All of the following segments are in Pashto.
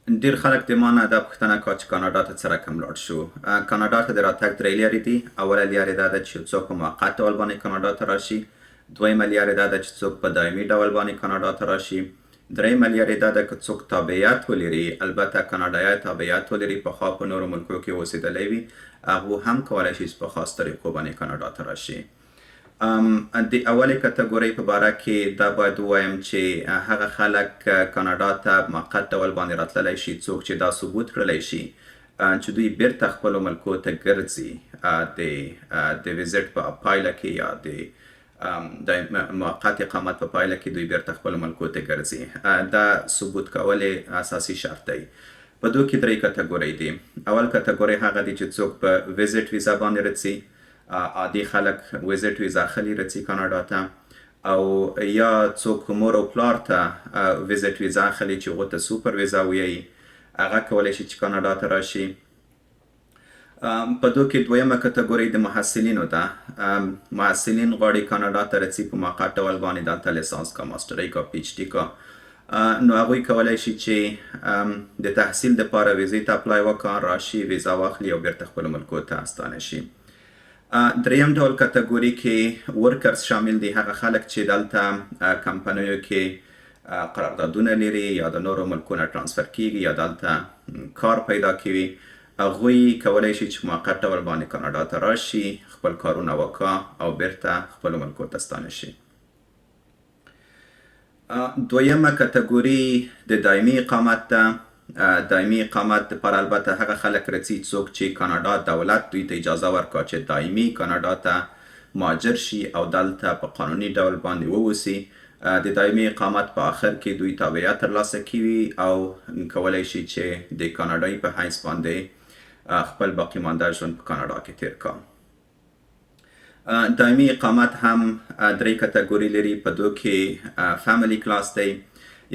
ډیر خلک د ما نه دا پوښتنه کوي چې کاناډا ته څه رقم لاړ شو. کاناډا ته د راتګ درې لارې دي. اوله لاره دا ده چې څوک په موقت ډول باندې کاناډا ته راشي. دویمه لاره دا ده چې څوک په دایمي ډول باندې کاناډا ته راشي. دریمه لاره دا ده که څوک تابعیت ولري، البته کاناډایي تابعیت ولري، پخوا په نورو ملکو کې اوسېدلی وي، هغه هم کولی شي چې په خاص طریقو باندې کاناډا ته راشي. د اولې کټګورۍ په باره کې دا باید ووایم چې هغه خلک کاناډا ته موقت ډول باندې راتللی شي څوک چې دا ثبوت کړلی شي چې دوی بیرته خپلو ملکو ته ګرځي د ویزټ په پایله کې یا د موقت اقامت په پایله کې دوی بیرته خپلو ملکو ته ګرځي. دا ثبوت کول اساسي شرط دی. په دوی کې درې کټګورۍ دي. اول کټګورۍ هغه دي چې څوک په ویزټ ویزا باندې رځي، عادي خلک ویزټ ویزا اخلي رځي کاناډا ته، او یا څوک مور او پلار ته ویزټ ویزا اخلي چې هغو ته سوپر ویزا ویایي، هغه کولی شي چې کاناډا ته راشي. په دوی کې دویمه کټګورۍ د محصلینو ده. محصلین غواړي کاناډا ته رځي په موقت ډول باندې، دلته لیسانس کا، ماسټرۍ کا، پی ایچ ډي کا، نو هغوی کولی شي چې د تحصیل دپاره ویزې ته اپلای وکړي، راشي، ویزا واخلي او بیرته خپلو ملکو ته ستانه شي. دریم ډول کټګوري کې ورکرز شامل دي، هغه خلک چې دلته کمپنیو کې قراردادونه لري یا د نورو ملکونو ترانسفر کیږي یا دلته کار پیدا کوي. هغوی کولی شي چې موقت ډول باندې کاناډا ته راشي، خپل کارونه وکړي او بیرته خپلو ملکو ته ستانه شي. دویمه کټګوري د دایمي اقامت ده. دایمي اقامت دپاره البته هغه خلک رځي څوک چې کاناډا دولت دوی ته اجازه ورکړه چې دایمي کاناډا ته مهاجر شي او دلته په قانوني ډول باندې واوسي. د دایمي اقامت په آخر کې دوی تابعیت ترلاسه کوي او کولی شي چې د کاناډایي په حیث باندې خپل باقي مانده ژوند په کاناډا کې تیر کړي. دایمي اقامت هم درې کټګوري لري. په دوی کې فیملی کلاس دی،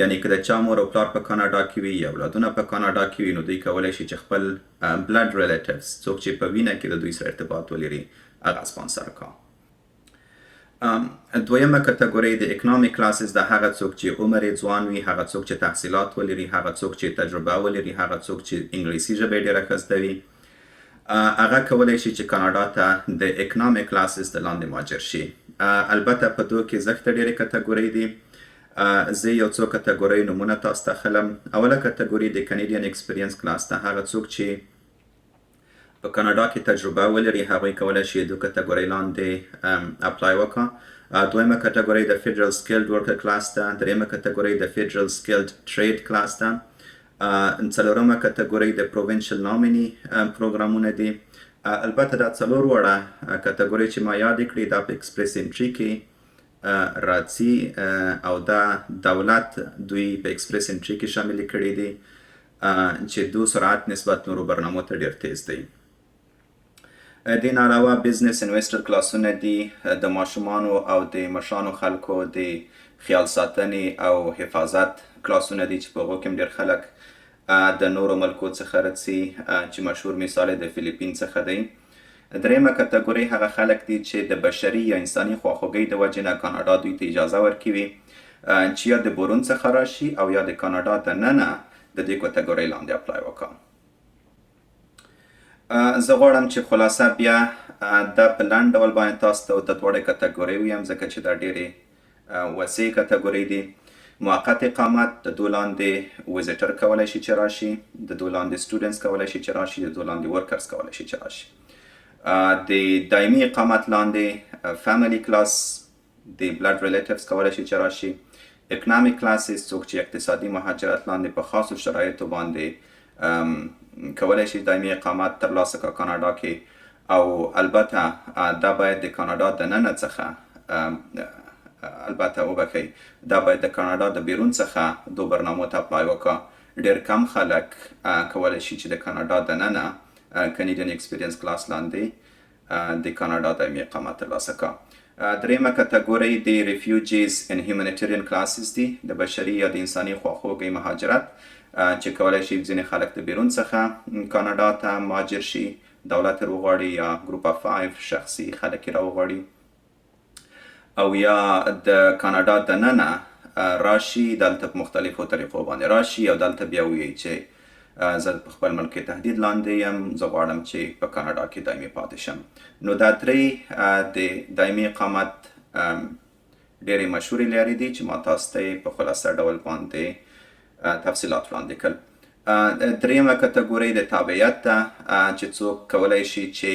یعنی که د چا مور او پلار په کاناډا کې وي یا اولادونه په کاناډا کې وي، نو دوی کولی شي چې خپل بلډ ریلیټیوز څوک چې په وینه کې د دوی سره ارتباط ولري هغه سپانسر کړي. دویمه کټګورۍ د اکنامي کلاسز ده. هغه څوک چې عمر یې ځوان وي، هغه څوک چې تحصیلات ولري، هغه څوک چې تجربه ولري، هغه څوک چې انګلیسي ژبه یې ډېره ښه زده وي، هغه کولی شي چې کاناډا ته د اکنامي کلاسز د لاندې مهاجر شي. البته په دوی کې زښته ډېرې کټګورۍ دي. زه یو څو کټګورۍ نومونه تاسو ته ښلم. اوله کټګوري د کنیډین ایکسپیرینس کلاس ده. هغه څوک چې په کاناډا کې تجربه ولري هغوی کولی شي دوه کټګورۍ لاندې اپلای وکړه. دویمه کټګورۍ د فیډرل سکیلډ ورکر کلاس ده. دریمه کټګورۍ د فیډرل سکیلډ ټریډ کلاس ده. څلورمه کټګورۍ د پروونشل نامیني پروګرامونه دي. البته دا څلور وړه کټګورۍ چې ما یاد کړي دا په ایکسپریس انټري کې راځي او دا دولت دوی په ایکسپریس انټري کې شامل کړي دي چې دو سرعت نسبت نورو برنامو ته ډیر تیز دی. دې نه علاوه بزنس انویسټر کلاسونه دي د ماشومانو او د مشرانو خلکو د خیال ساتنې او حفاظت کلاسونه دي چې په هغو کې هم ډېر خلک د نورو ملکو څخه راځي چې مشهور مثال د فلیپین څخه دی. دریمه کټګورۍ هغه خلک دي چې د بشري یا انساني خواخوږۍ د وجې نه کاناډا دوی ته اجازه ورکوي چې یا د برون څخه راشي او یا د کاناډا دننه د دې کټګورۍ لاندې اپلای وکړي. زه غواړم چې خلاصه بیا دا په لنډ ډول باندې تاسو ته د دواړو کټګورۍ ویم ځکه چې دا ډېرې وسیع کټګورۍ دي. موقت اقامت د دوی لاندې ویزیټر کولی شي چې راشي، د دوی لاندې سټوډنټس کولی شي چې راشي، د دوی لاندې ورکرز کولی شي چې راشي. د دایمي اقامت لاندې فیملی کلاس د بلډ ریلیټیوز کولی شي چې راشي. اکنامک کلاسز څوک چې اقتصادي مهاجرت لاندې په خاصو شرایطو باندې کولی شي دایمي اقامت ترلاسه کړي کاناډا کې، او البته دا باید د کاناډا دننه څخه البته وبخئ دا باید د کاناډا د بیرون څخه دو برنامو ته اپلای وکړه. ډېر کم خلک کولی شي چې د کاناډا دننه کنیډین ایکسپیرینس کلاس لاندې د کاناډا دایمي اقامت ترلاسه کړه. دریمه کټګورۍ د ریفیوجیز ان هیومانیټریان کلاسز دي، د بشري یا د انساني خواخوږۍ مهاجرت چې کولی شي ځینې خلک د بیرون څخه کاناډا ته مهاجر شي، دولت یې راوغواړي یا ګروپ اف 5 شخصي خلک یې راوغواړي، او یا د کاناډا دننه راشي، دلته په مختلفو طریقو باندې راشي او دلته بیا ووایي چې زه په خپل ملک کې تهدید لاندې یم، زه غواړم چې په کاناډا کې دایمي پاتې شم. نو دا درې د دایمي اقامت ډېرې مشهورې لارې دي چې ما تاسو ته یې په خلاصه ډول باندې تفصیلات وړاندې کړل. دریمه کټګورۍ د تابعیت ده چې څوک کولی شي چې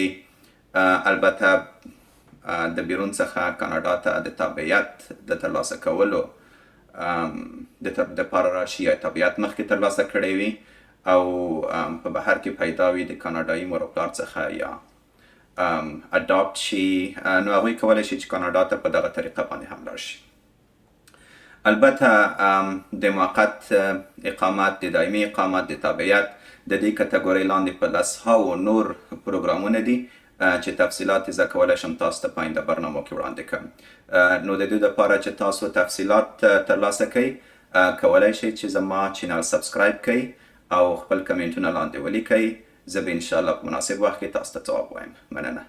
البته د بیرون څخه کاناډا ته د تابعیت د ترلاسه کولو دپاره راشي یا تابعیت مخکې ترلاسه کړی وي او په بهر کې پیدا وي د کاناډایي مور او پلار څخه یا اډاپټ شي، نو هغوی کولی شي چې کاناډا ته په دغه طریقه باندې هم لاړ شي. البته د موقت اقامت، د دایمي اقامت، د تابعیت د دې کټګورۍ لاندې په 10,000 نور پروګرامونه دي چې تفصیلات یې زه کولی شم تاسو ته په آینده برنامو کې وړاندې کړم. نو د دې دپاره چې تاسو تفصیلات ترلاسه کوئ کولی شئ چې زما چینل سبسکرایب کړئ او خپل کمنټونه لاندې ولیکئ. زه به انشاءالله په مناسب وخت کې تاسو ته ځواب وایم. مننه.